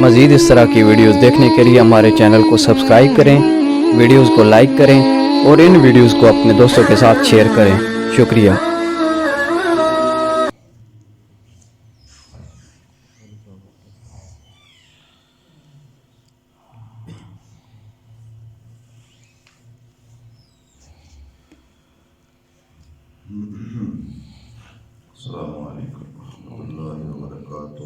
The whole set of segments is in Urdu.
مزید اس طرح کی ویڈیوز دیکھنے کے لیے ہمارے چینل کو سبسکرائب کریں، ویڈیوز کو لائک کریں اور ان ویڈیوز کو اپنے دوستوں کے ساتھ شیئر کریں۔ شکریہ۔ السلام علیکم ورحمۃ اللہ وبرکاتہ۔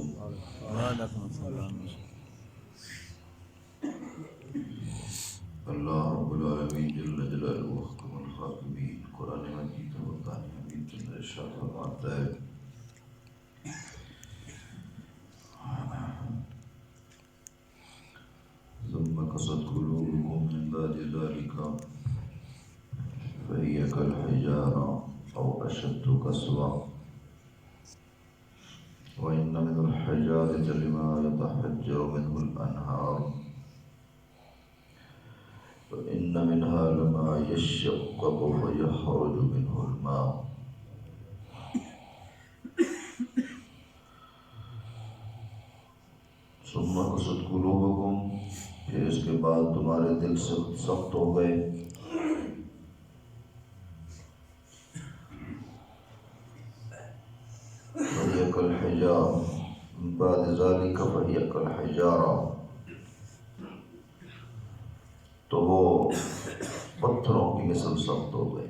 اللہ رب العالمین جل جلالہ واحکم الحاکمین قرآن مجید و فرقان حمید کے اندر ارشاد فرماتا ہے ثم قست قلوبكم من بعد ذلك فهي كالحجارة أو أشد قسوة وإن من الحجارة لما يتفجر منه الأنهار وإن منها لما يشقق فيخرج منه الماء ثم قست قلوبكم، پھر اس کے بعد تمہارے دل سخت ہو گئے، فهي كالحجارة من بعد ذلك فهي كالحجارة، تو وہ پتھروں کی مثل سخت ہو گئے،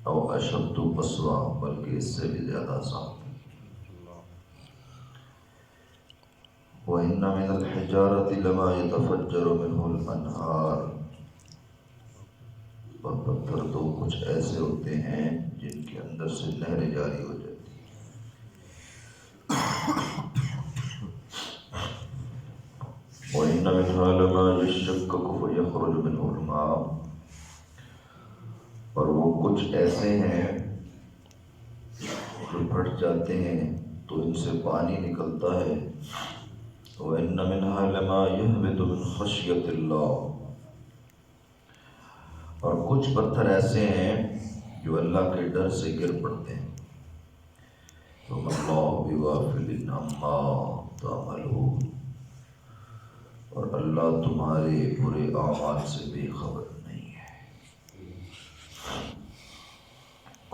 او اشد قسوہ، بلکہ اس سے بھی زیادہ سخت۔ وَإِنَّ مِنَ الْحِجَارَةِ لَمَا يَتَفَجَّرُ مِنْهُ الْأَنْهَارُ، اور پتھر تو کچھ ایسے ہوتے ہیں جن کے اندر سے نہریں جاری ہو جاتی ہیں۔ وَإِنَّ مِنْهَا لَمَا يَشَّقَّقُ فَيَخْرُجُ مِنْهُ الْمَاءُ، اور وہ کچھ ایسے ہیں جو پھٹ جاتے ہیں تو ان سے پانی نکلتا ہے۔ وَإِنَّ مِنْهَا لَمَا يَهْبِطُ مِنْ خَشْيَةِ اللَّهِ، اور کچھ پتھر ایسے ہیں جو اللہ کے ڈر سے گر پڑتے ہیں۔ وَمَا اللَّهُ بِغَافِلٍ عَمَّا تَعْمَلُونَ، اور اللہ تمہارے برے اعمال سے بے خبر نہیں ہے۔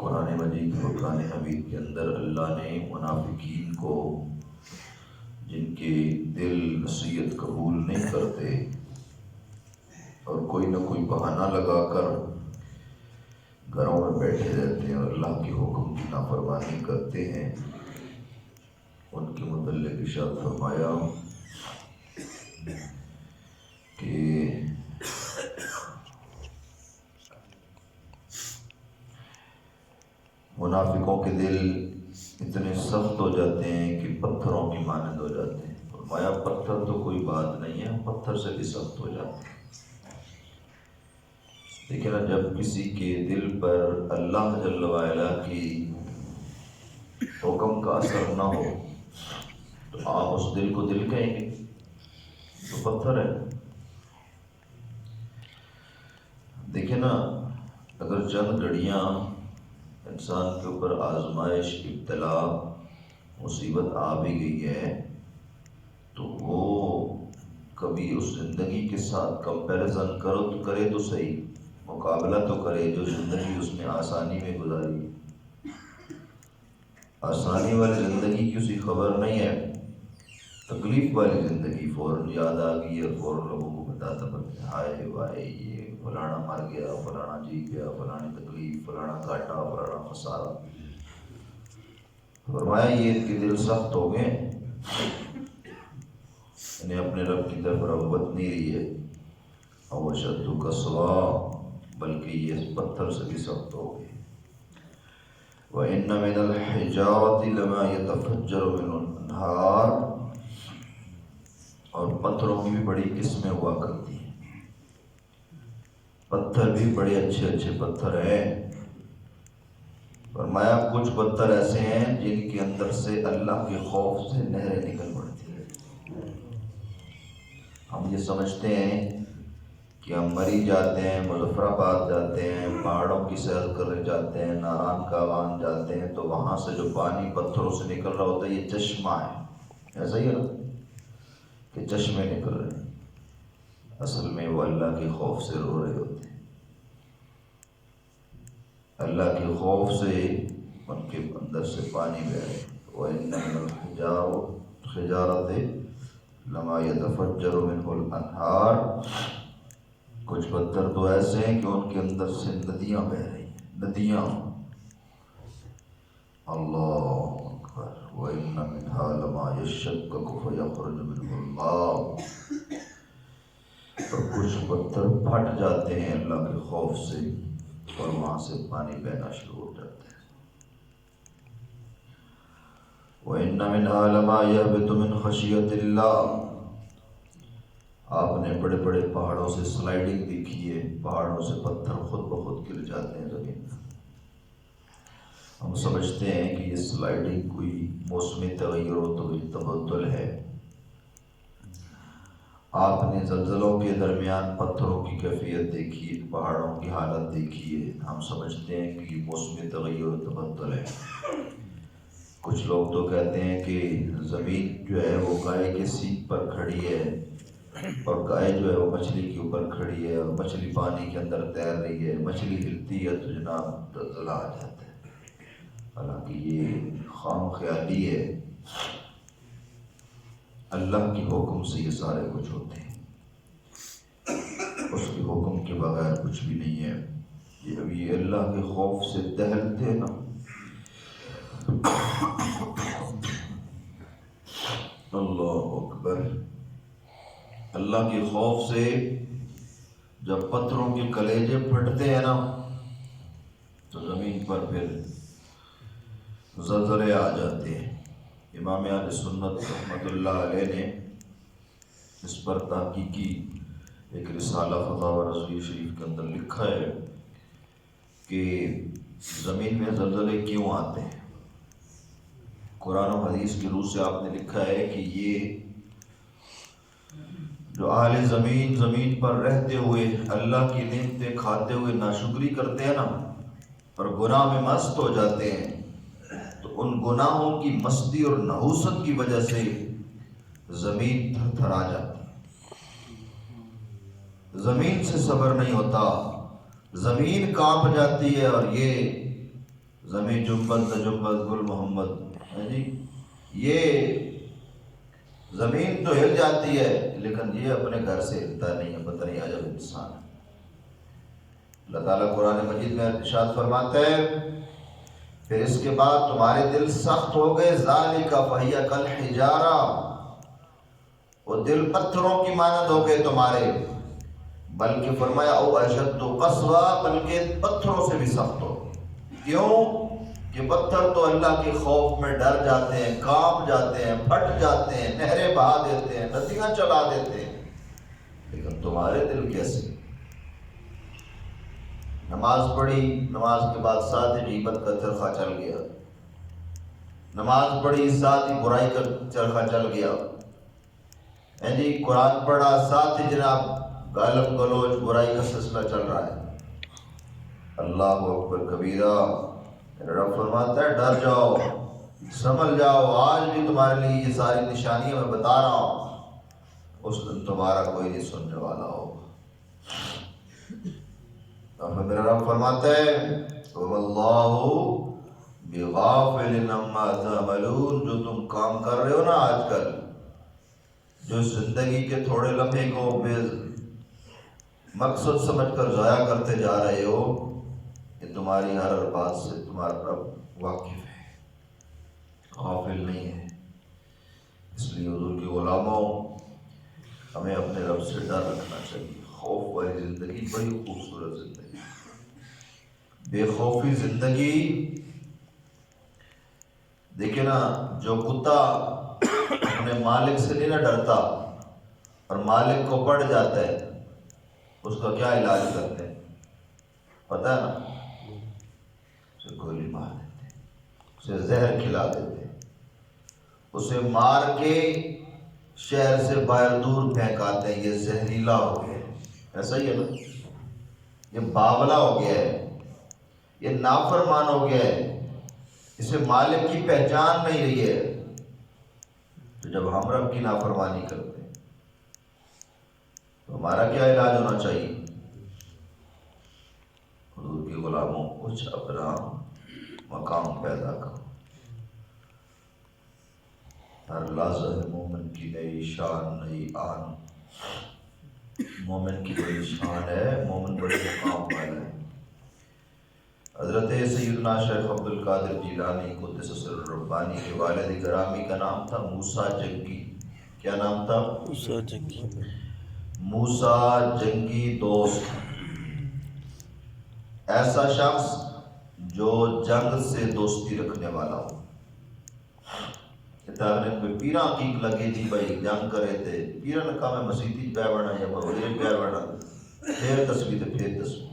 قرآن مجید فرقان حمید کے اندر اللہ نے منافقین کو، جن کے دل نصیحت قبول نہیں کرتے اور کوئی نہ کوئی بہانہ لگا کر گھروں میں بیٹھے رہتے ہیں اور اللہ کے حکم کی نافرمانی کرتے ہیں، ان کے متعلق ارشاد فرمایا کہ منافقوں کے دل اتنے سخت ہو جاتے ہیں کہ پتھروں کی مانند ہو جاتے ہیں۔ فرمایا پتھر تو کوئی بات نہیں ہے، پتھر سے بھی سخت ہو جاتے ہیں۔ لیکن جب کسی کے دل پر اللہ جل وعلا کی حکم کا اثر نہ ہو تو آپ اس دل کو دل کہیں گے تو پتھر ہے۔ دیکھیں نا، اگر چند گھڑیاں انسان کے اوپر آزمائش، ابتلا، مصیبت آ بھی گئی ہے تو وہ کبھی اس زندگی کے ساتھ کمپیریزن کرے تو صحیح، مقابلہ تو کرے جو زندگی اس نے آسانی میں گزاری۔ آسانی والی زندگی کی اسی خبر نہیں ہے، تکلیف والی زندگی فوراً یاد آ گئی اور فوراً لوگوں کو بتاتا پڑتا ہے، ہائے وائے یہ فلانا مر گیا، فلانا جی گیا، فلانی تکلیف، فلانا گھاٹا، فلانا خسارہ۔ فرمایا یہ ان کے دل سخت ہو گئے، انہیں اپنے رب کی طرف رغبت نہیں رہی ہے۔ او اشد قسوہ، بلکہ یہ پتھر سے بھی سخت ہو گئے۔ وَإِنَّ مِنَ الْحِجَارَةِ لَمَا يَتَفَجَّرُ مِنْهُ الْأَنْهَارُ، اور پتھروں کی بھی بڑی قسمیں ہوا کرتی ہیں، پتھر بھی بڑے اچھے اچھے پتھر ہیں۔ فرمایا کچھ پتھر ایسے ہیں جن کے اندر سے اللہ کے خوف سے نہریں نکل پڑتی ہیں۔ ہم یہ سمجھتے ہیں کہ ہم مری جاتے ہیں، مظفر آباد جاتے ہیں، پہاڑوں کی سیر کرنے جاتے ہیں، ناران کاوان جاتے ہیں تو وہاں سے جو پانی پتھروں سے نکل رہا ہوتا ہے یہ چشمہ ہے، ایسا ہی ہے نا؟ کہ چشمے نکل رہے ہیں، اصل میں وہ اللہ کے خوف سے رو رہے ہوتے ہیں۔ اللہ کے خوف سے ان کے اندر سے پانی بہ رہے ہیں۔ وَإِنَّ مِنَ الْحِجَارَةِ لَمَا يَتَفَجَّرُ مِنْهُ الْأَنْهَارُ، کچھ پتھر تو ایسے ہیں کہ ان کے اندر سے ندیاں بہ رہی ہیں، ندیاں۔ اللہ اکبر۔ وَإِنَّ مِنْهَا لَمَا يَشَّقَّقُ فَيَخْرُجُ مِنْهُ الْمَاءُ، اور کچھ پتھر پھٹ جاتے ہیں اللہ کے خوف سے اور وہاں سے پانی بہنا شروع ہو جاتا ہے۔ وَإِنَّ مِنْهَا لَمَا يَهْبِطُ مِنْ خَشْيَةِ اللَّهِ، آپ نے بڑے بڑے پہاڑوں سے سلائیڈنگ دیکھی ہے، پہاڑوں سے پتھر خود بخود گر جاتے ہیں زمین میں۔ ہم سمجھتے ہیں کہ یہ سلائیڈنگ کوئی موسمی تغیر و تبدل ہے۔ آپ نے زلزلوں کے درمیان پتھروں کی کیفیت دیکھی ہے، پہاڑوں کی حالت دیکھی ہے، ہم سمجھتے ہیں کہ یہ موسمی تغیر و تبدل ہے۔ کچھ لوگ تو کہتے ہیں کہ زمین جو ہے وہ گائے کے سینگ پر کھڑی ہے، اور گائے جو ہے وہ مچھلی کے اوپر کھڑی ہے، اور مچھلی پانی کے اندر تیر رہی ہے، مچھلی ہلتی ہے تو جناب زلزلہ آ جاتا ہے۔ حالانکہ یہ خام خیالی ہے، اللہ کے حکم سے یہ سارے کچھ ہوتے ہیں، اس کے حکم کے بغیر کچھ بھی نہیں ہے۔ یہ ابھی اللہ کے خوف سے دہلتے نا، اللہ اکبر۔ اللہ کے خوف سے جب پتھروں کے کلیجے پھٹتے ہیں نا تو زمین پر پھر زلزلے آ جاتے ہیں۔ امام اہل سنت رحمۃ اللہ علیہ نے اس پر تحقیقی ایک رسالہ فتاوی رضویہ شریف کے اندر لکھا ہے کہ زمین میں زلزلے کیوں آتے ہیں۔ قرآن و حدیث کی روح سے آپ نے لکھا ہے کہ یہ جو اہل زمین پر رہتے ہوئے اللہ کی نعمتیں کھاتے ہوئے ناشکری کرتے ہیں نا اور گناہ میں مست ہو جاتے ہیں، تو ان گناہوں کی مستی اور نحوست کی وجہ سے زمین تھر تھر آ جاتی ہے، زمین سے صبر نہیں ہوتا، زمین کانپ جاتی ہے، اور یہ زمین جنبت جنبت گل محمد ہے جی، یہ زمین تو ہل جاتی ہے لیکن یہ اپنے گھر سے ہلتا نہیں ہے، پتہ نہیں عجب انسان ہے۔ اللہ تعالیٰ قرآن مجید میں ارشاد فرماتا ہے پھر اس کے بعد تمہارے دل سخت ہو گئے، ذالک فہی کالحجارہ، وہ دل پتھروں کی مانند ہو گئے تمہارے، بلکہ فرمایا او اشد قسوہ، بلکہ پتھروں سے بھی سخت ہو۔ کیوں کہ پتھر تو اللہ کے خوف میں ڈر جاتے ہیں، کانپ جاتے ہیں، پھٹ جاتے ہیں، نہریں بہا دیتے ہیں، ندیاں چلا دیتے ہیں، لیکن تمہارے دل کیسے؟ نماز پڑھی، نماز کے بعد ساتھ ہی غیبت کا چرخہ چل گیا، نماز پڑھی ساتھ ہی برائی کا چرخہ چل گیا، جی قرآن پڑھا ساتھ ہی جناب گالم گلوچ برائی کا سلسلہ چل رہا ہے۔ اللہ اکبر کبیرہ۔ رب فرماتا ہے ڈر جاؤ، سنبھل جاؤ، آج بھی تمہارے لیے یہ ساری نشانیاں میں بتا رہا ہوں، اس دن تمہارا کوئی نہیں سننے والا ہوگا۔ میرا رب فرماتا ہے وَاللَّهُ بِغَافِلٍ عَمَّا تَعْمَلُونَ، جو تم کام کر رہے ہو نا آج کل، جو زندگی کے تھوڑے لمحے کو بے مقصد سمجھ کر ضائع کرتے جا رہے ہو، یہ تمہاری ہر بات سے تمہارا رب واقف ہے، غافل نہیں ہے۔ اس لیے حضور کے غلاموں، ہمیں اپنے رب سے ڈر رکھنا چاہیے۔ خوف والی زندگی بڑی خوبصورت زندگی، بے خوفی زندگی۔ دیکھیں نا، جو کتا اپنے مالک سے نہیں نہ ڈرتا اور مالک کو پڑ جاتا ہے، اس کا کیا علاج کرتے ہیں پتہ ہے نا؟ اسے گولی مار دیتے، اسے زہر کھلا دیتے، اسے مار کے شہر سے باہر دور پھینکاتے ہیں، یہ زہریلا ہو گیا ہے۔ ایسا ہی ہے نا، یہ باولا ہو گیا ہے، یہ نافرمان ہو گیا ہے، اسے مالک کی پہچان نہیں رہی ہے۔ تو جب ہم رب کی نافرمانی کرتے ہیں تو ہمارا کیا علاج ہونا چاہیے؟ حضور کے غلاموں کچھ اپنا مقام پیدا کرو. ہر لحظہ ہے مومن کی نئی شان نئی آن. مومن کی بڑی شان ہے، مومن بڑے مقام والا ہے. حضرت سیدنا شیخ عبد القادر جیلانی قدس سر ربانی کے والد گرامی کا نام تھا موسیٰ جنگی. کیا نام تھا؟ موسیٰ جنگی. موسیٰ جنگی دوست، ایسا شخص جو جنگ سے دوستی رکھنے والا ہو. کتاب پیرا کیک لگے جی بھائی جنگ کرے تھے پیرا نے کہا میں مسیحی پہ بڑھا یا بغیر پہ بڑھا پھر تصویر پھر تصویر.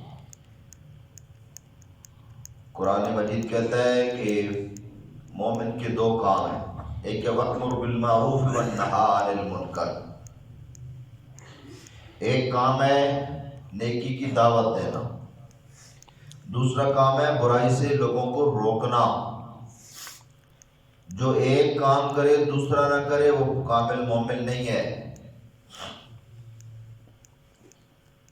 قرآن مجید کہتا ہے کہ مومن کے دو کام ہیں، ایک ہے وَأْمُرْ بِالْمَعْرُوفِ وَانْهَىٰ عَنِ الْمُنکَرِ، ایک کام ہے نیکی کی دعوت دینا، دوسرا کام ہے برائی سے لوگوں کو روکنا. جو ایک کام کرے دوسرا نہ کرے وہ کامل مومن نہیں ہے.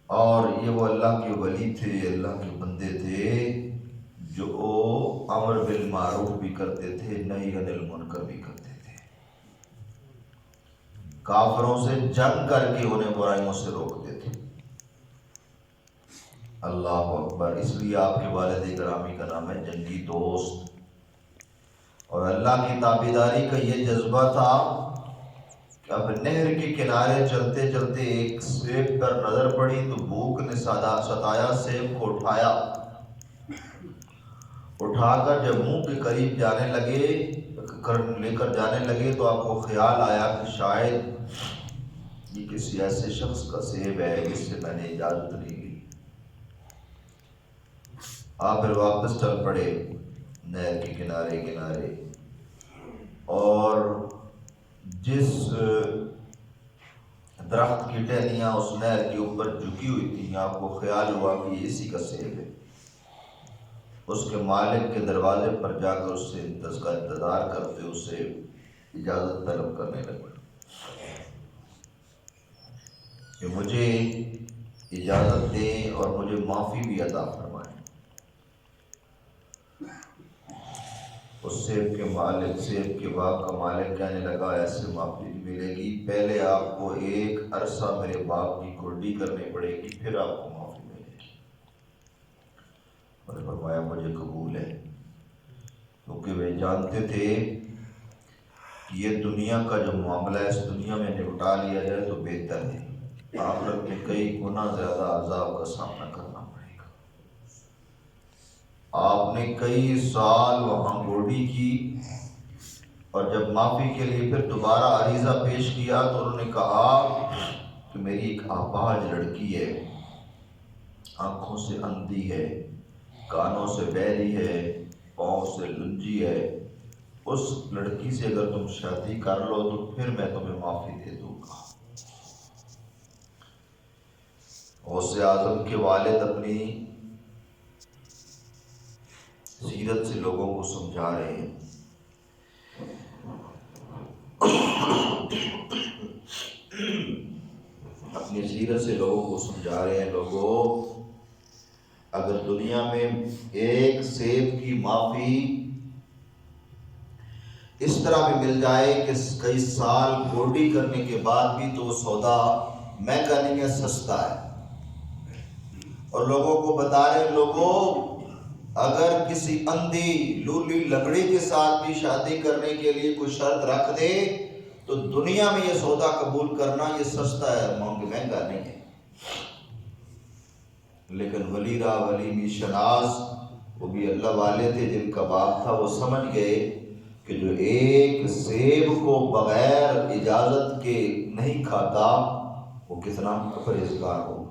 اور یہ وہ اللہ کے ولی تھے، اللہ کے بندے تھے جو امر بالمعروف بھی کرتے تھے، نہی عن المنکر بھی کرتے تھے. کافروں سے جنگ کر کے انہیں برائیوں سے روکتے تھے. اللہ اکبر. اس لیے آپ کے والد گرامی کا نام ہے جنگی دوست. اور اللہ کی تابعداری کا یہ جذبہ تھا کہ اب نہر کے کنارے چلتے چلتے ایک سیب پر نظر پڑی تو بھوک نے ستایا، سیب کو اٹھا کر جب منہ کے قریب جانے لگے لے کر جانے لگے تو آپ کو خیال آیا کہ شاید یہ کسی ایسے شخص کا سیب ہے جس سے میں نے اجازت نہیں لی. آپ پھر واپس چل پڑے نہر کے کنارے اور جس درخت کی ٹہنیاں اس نہر کے اوپر جھکی ہوئی تھیں آپ کو خیال ہوا کہ یہ اسی کا سیب ہے. اس کے مالک کے دروازے پر جا کر اس سے اس کا انتظار کرتے اس سے اجازت طلب کرنے لگے کہ مجھے اجازت دیں اور مجھے معافی بھی عطا فرمائیں. اس سیب کے باغ کا مالک کہنے لگا ایسے معافی نہیں ملے گی، پہلے آپ کو ایک عرصہ میرے باغ کی کھرڈی کرنی پڑے گی پھر آپ کو معافی ملے گی. اور فرمایا مجھے قبول ہے، کیونکہ وہ جانتے تھے کہ یہ دنیا کا جو معاملہ ہے اس دنیا میں نپٹا لیا جائے تو بہتر ہے. آخرت میں کئی گنا زیادہ عذاب کا سامنا کرنا پڑے گا. آپ نے کئی سال وہاں گوڑی کی اور جب معافی کے لیے پھر دوبارہ عریضہ پیش کیا تو انہوں نے کہا کہ میری ایک اپاہج لڑکی ہے، آنکھوں سے اندھی ہے، کانوں سے بہری ہے، پاؤں سے لنجی ہے، اس لڑکی سے اگر تم شادی کر لو تو پھر میں تمہیں معافی دے دوں گا. غوث اعظم کے والد اپنی سیرت سے لوگوں کو سمجھا رہے ہیں. اپنی سیرت سے لوگوں کو سمجھا رہے ہیں لوگوں اگر دنیا میں ایک سیب کی معافی اس طرح بھی مل جائے کہ کئی سال گوڈی کرنے کے بعد بھی تو سودا مہنگا نہیں ہے، سستا ہے. اور لوگوں کو بتا رہے لوگوں اگر کسی اندھی لولی لنگڑی کے ساتھ بھی شادی کرنے کے لیے کوئی شرط رکھ دے تو دنیا میں یہ سودا قبول کرنا یہ سستا ہے، مہنگا نہیں ہے. لیکن ولی را ولی می شناس وہ بھی اللہ والے تھے جن کا باپ تھا، وہ سمجھ گئے کہ جو ایک سیب کو بغیر اجازت کے نہیں کھاتا وہ کتنا پرہیزگار ہو،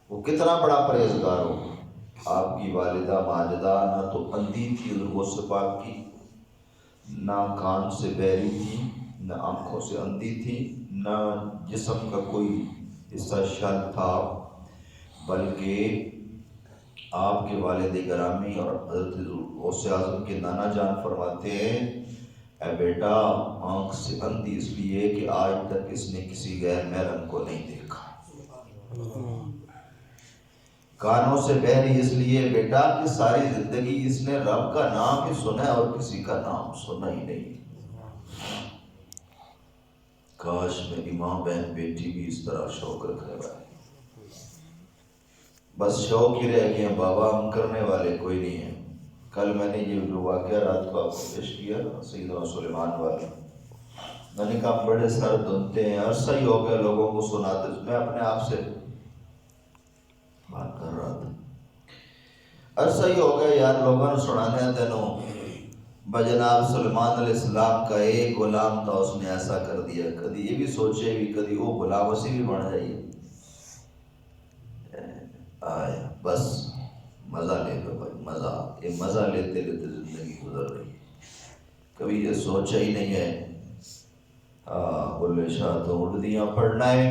وہ کتنا بڑا پرہیزگار ہو. آپ کی والدہ ماجدہ نہ تو اندھی تھی غوث پاک کی، نہ کان سے بہری تھی، نہ آنکھوں سے اندھی تھی، نہ جسم کا کوئی حصہ شل تھا، بلکہ آپ کے والد گرامی اور حضرت غوث اعظم کے نانا جان فرماتے ہیں اے بیٹا آنکھ سے اندھی اس لیے کہ آج تک اس نے کسی غیر محرم کو نہیں دیکھا، کانوں سے بہری اس لیے بیٹا کہ ساری زندگی اس نے رب کا نام ہی سنا ہے اور کسی کا نام سنا ہی نہیں۔ کاش میری ماں بہن بیٹی بھی اس طرح شوق رکھنے والے، بس شوق ہی رہ گئے ہیں، بابا ہم کرنے والے کوئی نہیں ہیں۔ کل میں نے یہ جو واقعہ رات کو آپ کو پیش کیا سیدنا سلیمان والا، میں نے کہا بڑے سر دھنتے ہیں، عرصہ ہی ہو گیا لوگوں کو سناتے، میں اپنے آپ سے بات کر رہا تھا، عرصہ ہی ہو گیا یار لوگوں نے سنانے تینوں بجناب سلیمان علیہ السلام کا ایک غلام تھا، اس نے ایسا کر دیا، کبھی یہ بھی سوچے بھی کبھی وہ غلام اسی بھی بن جائیے۔ آیا بس مزہ لے لو بھائی، مزہ، یہ مزہ لیتے لیتے زندگی گزر رہی ہے، کبھی یہ سوچا ہی نہیں ہے۔ بولے شاہ تو اردیاں پڑھنا ہے،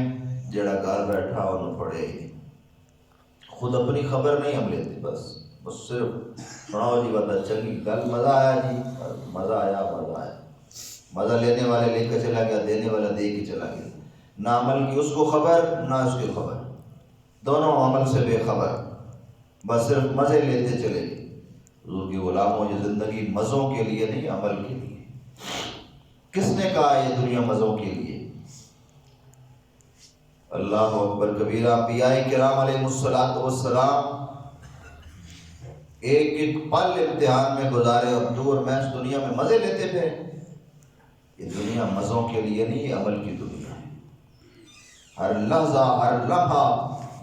جڑا گھر بیٹھا انہوں پڑھے ہی خود اپنی خبر نہیں ہم لیتے، بس صرف سناؤ جی بتا چنگی گل، مزہ آیا جی، مزہ آیا مزہ آیا، مزہ لینے والے لے کے چلا گیا، دینے والا دے کے چلا گیا، نہ عمل کی اس کو خبر نہ اس کی خبر، دونوں عمل سے بے خبر، بس صرف مزے لیتے چلے گئے۔ حضور کی غلاموں یہ زندگی مزوں کے لیے نہیں عمل کے لیے۔ کس نے کہا یہ دنیا مزوں کے لیے؟ اللہ اکبر کبیرہ، انبیاء کرام علیہ السلام ایک ایک پل امتحان میں گزارے اور دور میں اس دنیا میں مزے لیتے تھے۔ یہ دنیا مزوں کے لیے نہیں، عمل کی دنیا ہے۔ ہر لحظہ ہر لمحہ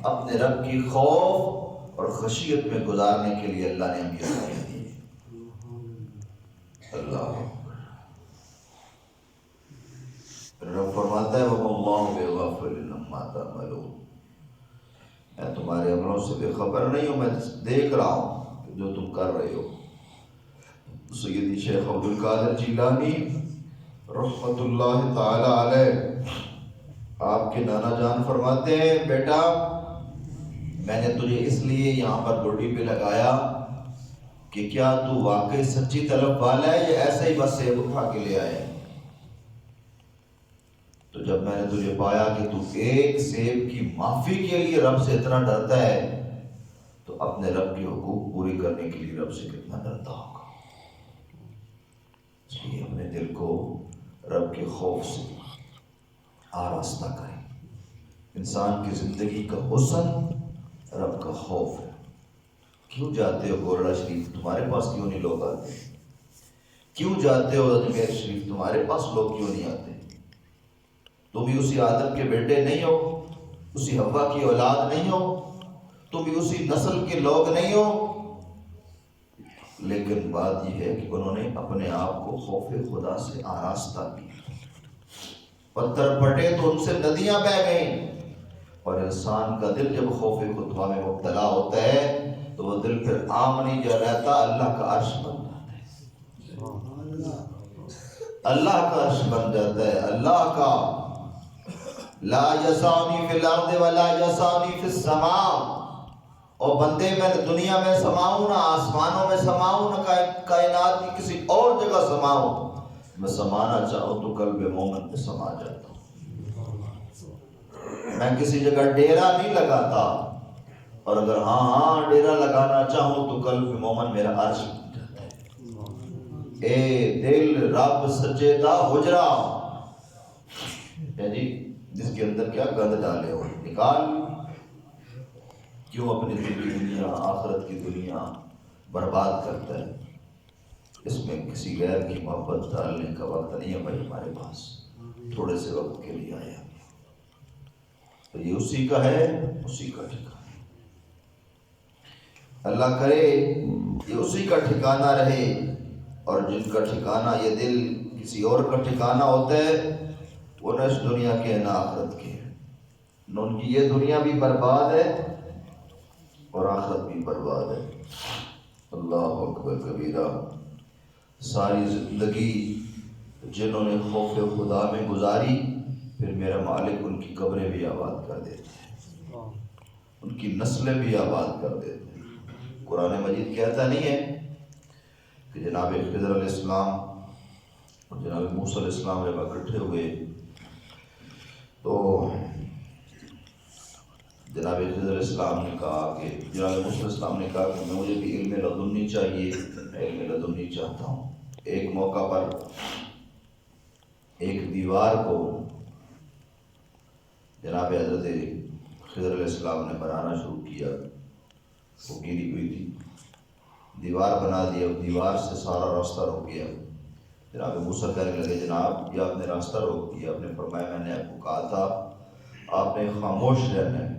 اپنے رب کی خوف اور خشیت میں گزارنے کے لیے اللہ نے ہمیں ہدایت دی۔ اللہ رب فرماتا ہے وَاللَّهُ بِغَافِلٍ عَمَّا تَعْمَلُونَ، میں تمہارے عملوں سے بے خبر نہیں ہوں، میں دیکھ رہا ہوں کہ جو تم کر رہے ہو۔ سیدی شیخ عبد القادر جیلانی رحمت اللہ تعالی علیہ آپ کے نانا جان فرماتے ہیں بیٹا میں نے تجھے اس لیے یہاں پر گوڈی پہ لگایا کہ کیا تو واقعی سچی طلب والا ہے یا ایسے ہی بس سیب اٹھا کے لے آئے؟ تو جب میں نے تجھے پایا کہ تو ایک سیب کی معافی کے لیے رب سے اتنا ڈرتا ہے تو اپنے رب کے حقوق پوری کرنے کے لیے رب سے کتنا ڈرتا ہوگا۔ اس لیے اپنے دل کو رب کے خوف سے آراستہ کریں۔ انسان کی زندگی کا حسن رب کا خوف ہے۔ کیوں جاتے ہو گورڑا شریف، تمہارے پاس کیوں نہیں لوگ آتے؟ کیوں جاتے ہو اجمیر شریف، تمہارے پاس لوگ کیوں نہیں آتے؟ تم بھی اسی آدم کے بیٹے نہیں ہو، اسی حوا کی اولاد نہیں ہو، تم بھی اسی نسل کے لوگ نہیں ہو؟ لیکن بات یہ ہے کہ انہوں نے اپنے آپ کو خوف خدا سے آراستہ کیا، پتھر پھٹے تو ان سے ندیاں بہہ گئیں، اور انسان کا دل جب خوف خدا میں مبتلا ہوتا ہے تو وہ دل پھر عام نہیں جو رہتا، اللہ کا عرش بن جاتا ہے، اللہ کا عرش بن جاتا ہے، اللہ کا لا یسانی فی الارض ولا یسانی فی السماء۔ اور بندے میں دنیا میں سماؤں نہ آسمانوں میں سماؤں نہ کائنات کی کسی اور جگہ سماؤں، میں سمانا چاہوں تو قلب مومن میں سما جاتا ہوں۔ میں کسی جگہ ڈیرا نہیں لگاتا، اور اگر ہاں ڈیرا لگانا چاہوں تو قلب مومن میرا عرش بن جاتا ہے۔ اے دل رب سچے دا حجرا، جی جس کے اندر کیا گند ڈالے ہو نکال۔ کیوں اپنی دل کی دنیا آخرت کی دنیا برباد کرتا ہے؟ اس میں کسی غیر کی محبت ڈالنے کا وقت نہیں ہے بھائی، ہمارے پاس تھوڑے سے وقت کے لیے آیا تو یہ اسی کا ہے، اسی کا ٹھکانہ۔ اللہ کرے یہ اسی کا ٹھکانہ رہے، اور جن کا ٹھکانہ یہ دل کسی اور کا ٹھکانہ ہوتا ہے وہ نہ اس دنیا کے نہ آخرت کے، نہ ان کی یہ دنیا بھی برباد ہے اور آخرت بھی برباد ہے۔ اللہ اکبر کبیرہ، ساری زندگی جنہوں نے خوف خدا میں گزاری پھر میرا مالک ان کی قبریں بھی آباد کر دیتے ہیں، ان کی نسلیں بھی آباد کر دیتے ہیں۔ قرآن مجید کہتا نہیں ہے کہ جناب خضر علیہ السلام اور جناب موسیٰ علیہ السلام جب اکٹھے ہوئے تو جناب خضر علیہ السلام نے کہا کہ جناب موسیٰ علیہ السلام نے کہا کہ مجھے بھی علم لدنی چاہیے، میں علم لدنی چاہتا ہوں۔ ایک موقع پر ایک دیوار کو جناب حضرت خضر علیہ السلام نے بنانا شروع کیا، وہ گری ہوئی تھی، دیوار بنا دیا، دیوار سے سارا راستہ رک گیا۔ جناب موسیٰ کہنے لگے جناب یہ آپ نے راستہ روک دیا، آپ نے فرمایا میں نے آپ کو کہا تھا آپ نے خاموش رہنا ہے۔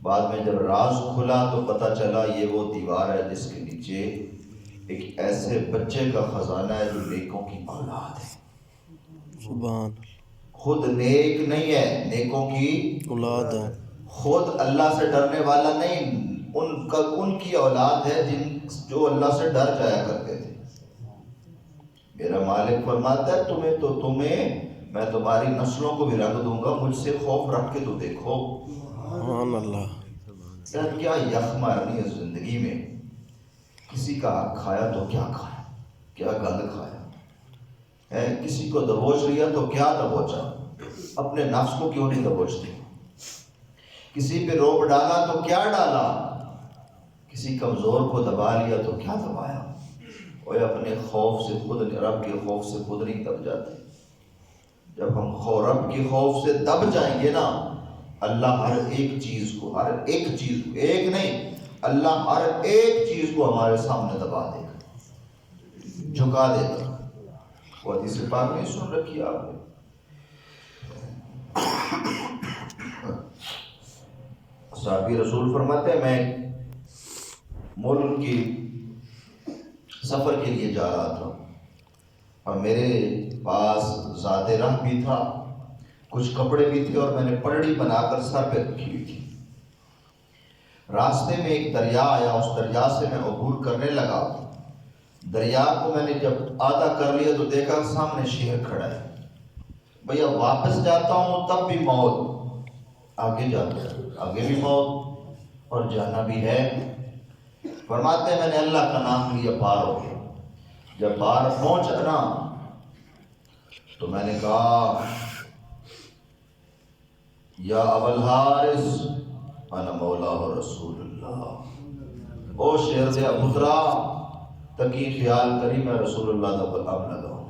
بعد میں جب راز کھلا تو پتہ چلا یہ وہ دیوار ہے جس کے نیچے ایک ایسے بچے کا خزانہ ہے جو نیکوں کی اولاد ہے۔ سبحان خود نیک نہیں ہے، نیکوں کی اولاد ہے۔ خود اللہ سے ڈرنے والا نہیں، ان کی اولاد ہے جو اللہ سے ڈر جایا کرتے تھے۔ میرا مالک فرماتا ہے تمہیں میں تمہاری نسلوں کو بھی رنگ دوں گا، مجھ سے خوف رکھ کے تو دیکھو۔ سبحان اللہ۔ یار کیا یخ مارنی ہے زندگی میں، کسی کا حق کھایا تو کیا کھایا، کیا گند کھایا، کسی کو دبوچ لیا تو کیا دبوچا، اپنے نفس کو کیوں نہیں دبوچتے، کسی پہ روب ڈالا تو کیا ڈالا، کسی کمزور کو دبا لیا تو کیا دبایا۔ اور اپنے خوف سے خود، رب کے خوف سے خود نہیں دب جاتے۔ جب ہم رب کے خوف سے دب جائیں گے نا، اللہ ہر ایک چیز کو، ایک نہیں، اللہ ہر ایک چیز کو ہمارے سامنے دبا دے گا، جھکا دے گا۔ وہ حدیث پاک میں سن رکھی آپ نے، صحابی رسول فرماتے ہیں میں ملک کی سفر کے لیے جا رہا تھا اور میرے پاس زاد راہ بھی تھا، کچھ کپڑے بھی تھے اور میں نے پگڑی بنا کر سر پہ رکھی ہوئی تھی۔ راستے میں ایک دریا آیا، اس دریا سے میں عبور کرنے لگا۔ دریا کو میں نے جب آدھا کر لیا تو دیکھا سامنے شیر کھڑا ہے۔ بھیا واپس جاتا ہوں تب بھی موت، آگے جاتا ہے آگے بھی موت، اور جانا بھی ہے۔ فرماتے ہیں میں نے اللہ کا نام لیا، پار ہو گیا۔ جب پار پہنچا نا تو میں نے کہا یا ابا الحارث انا مولا رسول اللہ، او شیر دے پترا تکی خیال کری میں رسول اللہ دا غلام لگا ہوں،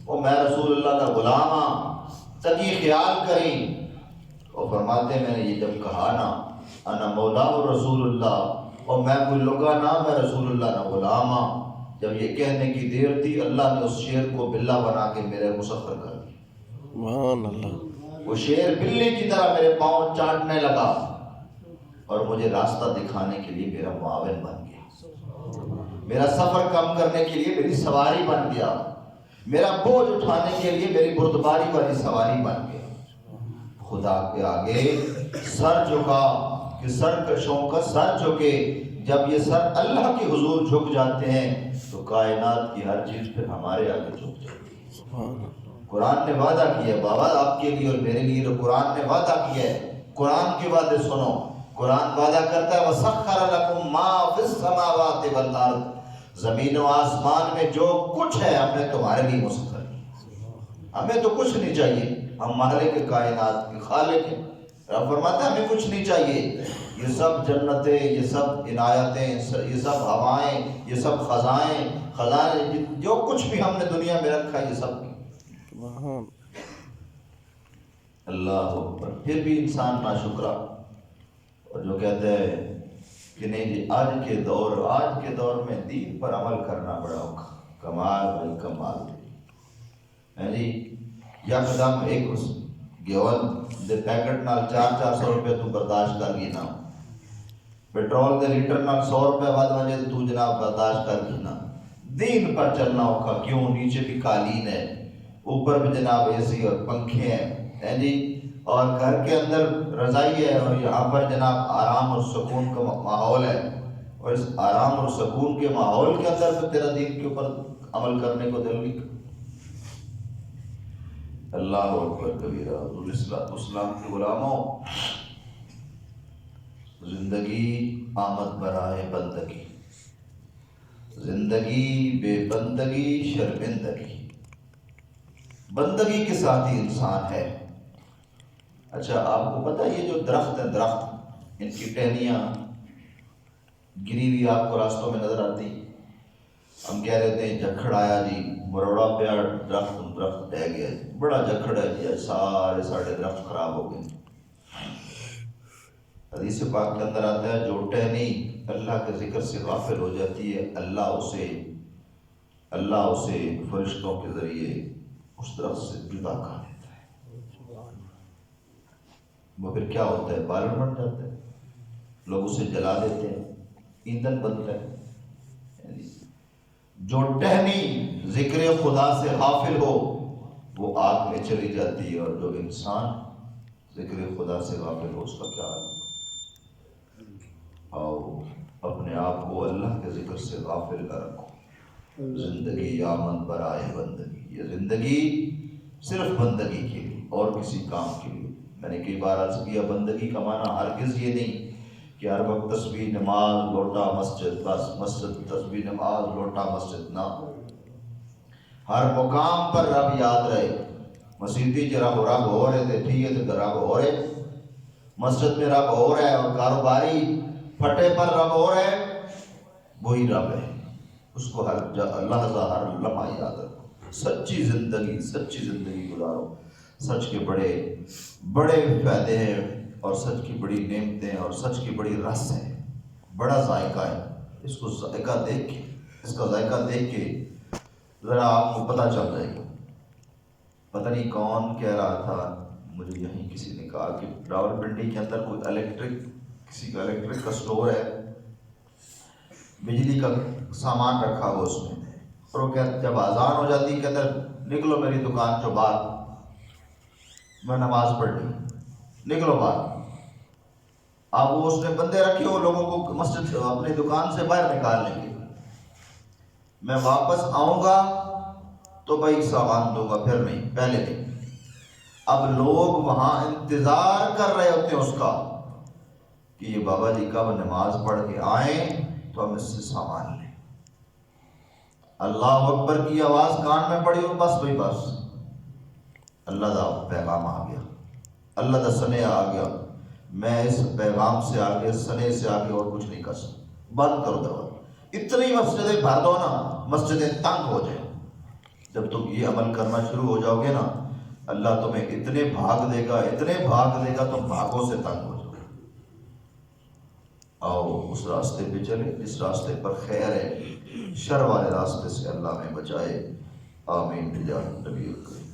او میں رسول اللہ دا غلام ہاں، تکی خیال کری۔ اور فرماتے ہیں میں نے یہ جب کہا نا انا مولا رسول اللہ، اور میں کوئی لگا نہ، میں رسول اللہ نہ غلام ہاں، جب یہ کہنے کی دیر تھی اللہ نے اس شیر کو بلہ بنا کے میرے مسخر کر دیا۔ سبحان اللہ۔ وہ شیر بلی کی طرح میرے پاؤں چاٹنے لگا اور مجھے راستہ دکھانے کے لیے میرا معاون بن گیا، میرا سفر کم کرنے کے لیے میری سواری بن گیا، میرا بوجھ اٹھانے کے لیے میری بردباری والی سواری بن گیا۔ خدا کے آگے سر جھکا کہ سرکشوں کا سر جھکے، جب یہ سر اللہ کے حضور جھک جاتے ہیں تو کائنات کی ہر چیز پھر ہمارے آگے جھک جاتی ہے۔ قرآن نے وعدہ کیا ہے بابا آپ کے لیے اور میرے لیے، تو قرآن نے وعدہ کیا ہے، قرآن کے وعدے سنو۔ قرآن وعدہ کرتا ہے وَسَخَّرَ لَكُم مَّا فِي السَّمَاوَاتِ وَالْأَرْضِ، زمین و آسمان میں جو کچھ ہے ہم نے تمہارے لیے مسخر کیا۔ ہمیں تو کچھ نہیں چاہیے، ہم مالک کائنات کے خالق ہیں۔ رب فرماتا ہے ہمیں کچھ نہیں چاہیے، یہ سب جنتیں، یہ سب عنایتیں، یہ سب ہوائیں، یہ سب خزانے، جو کچھ بھی ہم نے دنیا میں رکھا ہے یہ سب اللہ اکبر۔ پھر بھی انسان ناشکرا، اور جو کہتے ہیں کہ نہیں جی آج کے دور میں دین پر عمل کرنا بڑا کمال بھائی کمال ہے جی۔ یکدم ایک اس گیون دے پیکٹ نال 400 روپے تو برداشت کر گی نا، پیٹرول دے لیٹر نال 100 روپے ود وجے تو جناب برداشت کر گی نا۔ دین پر چلنا اوکھا کیوں، نیچے بھی قالین ہے، اوپر بھی جناب اے سی اور پنکھے ہیں جی، اور گھر کے اندر رضائی ہے، اور یہاں پر جناب آرام اور سکون کا ماحول ہے، اور اس آرام اور سکون کے ماحول کے اندر تو تیرا دین کے اوپر عمل کرنے کو دل نہیں۔ اللہ اکبر کبیرہ۔ حضور اسلام کے غلاموں، زندگی آمد برائے بندگی، زندگی بے بندگی شرمندگی، بندگی کے ساتھ ہی انسان ہے۔ اچھا آپ کو پتہ یہ جو درخت ہیں، درخت ان کی ٹہنیاں گری ہوئی آپ کو راستوں میں نظر آتی، ہم کہہ دیتے ہیں جکڑ آیا جی، مروڑا پیا درخت ڈہ گیا جی، بڑا جکڑ ہے جی، سارے ساڑھے درخت خراب ہو گئے۔ حدیث پاک کے اندر آتا ہے جو ٹہنی اللہ کے ذکر سے غافل ہو جاتی ہے، اللہ اسے فرشتوں کے ذریعے اس درخت سے جدا کر دیتا ہے۔ وہ پھر کیا ہوتا ہے؟ بالن بن جاتا ہے، لوگ اسے جلا دیتے ہیں، ایندھن بنتا ہے۔ جو ٹہنی ذکر خدا سے غافل ہو وہ آگ میں چلی جاتی ہے، اور جو انسان ذکر خدا سے غافل ہو اس کا کیا حال ہوگا؟ آؤ اپنے آپ کو اللہ کے ذکر سے غافل نہ رکھو۔ زندگی آمد برائے بندگی، یہ زندگی صرف بندگی کے لیے اور کسی کام کے لیے۔ میں نے کئی بار عرض کیا بندگی کا معنی ہرگز یہ نہیں کہ ہر وقت تسبیح نماز لوٹا مسجد، بس مسجد تسبیح نماز لوٹا مسجد، نہ، ہر مقام پر رب یاد رہے۔ مسیحی جو رب ہو رہے تھے ٹھیک ہے تو رب ہو رہے، مسجد میں رب ہو رہا ہے، اور کاروباری پھٹے پر رب ہو رہا ہے، وہی رب ہے، اس کو ہر لحظہ ہر لمحہ یاد رکھو۔ سچی زندگی گزارو۔ سچ کے بڑے بڑے فائدے ہیں، اور سچ کی بڑی نعمتیں ہیں، اور سچ کی بڑی رس ہے، بڑا ذائقہ ہے۔ اس کو ذائقہ دیکھ کے، اس کا ذائقہ دیکھ کے ذرا آپ کو پتہ چل جائے گا۔ پتہ نہیں کون کہہ رہا تھا، مجھے یہیں کسی نے کہا کہ راولپنڈی کے اندر کوئی کسی کا الیکٹرک کا سٹور ہے، بجلی کا سامان رکھا ہوا اس میں، اور وہ کہتے جب اذان ہو جاتی کہتے نکلو میری دکان چو باہر، میں نماز پڑھنی، نکلو باہر۔ اب وہ اس نے بندے رکھے ہو لوگوں کو مسجد سے اپنی دکان سے باہر نکالنے کے، میں واپس آؤں گا تو بھائی سامان دوں گا، پھر نہیں، پہلے نہیں۔ اب لوگ وہاں انتظار کر رہے ہوتے ہیں اس کا کہ یہ بابا جی کب نماز پڑھ کے آئیں تو ہم اس سے سامان لیں۔ اللہ اکبر کی آواز کان میں پڑی ہو، بس بھائی بس اللہ دا پیغام آ گیا، اللہ دا سنے آ گیا، میں اس پیغام سے آگے، سنے سے آگے اور کچھ نہیں کر سکتا، بند کرو دروازہ۔ اتنی مسجدیں بھر دو نا، مسجدیں تنگ ہو جائیں۔ جب تم یہ عمل کرنا شروع ہو جاؤ گے نا، اللہ تمہیں اتنے بھاگ دے گا، تم بھاگوں سے تنگ ہو جاؤ۔ آؤ اس راستے پہ چلے جس راستے پر خیر ہے، شر والے راستے سے اللہ میں بچائے، آمین بجاہ نبی کریم۔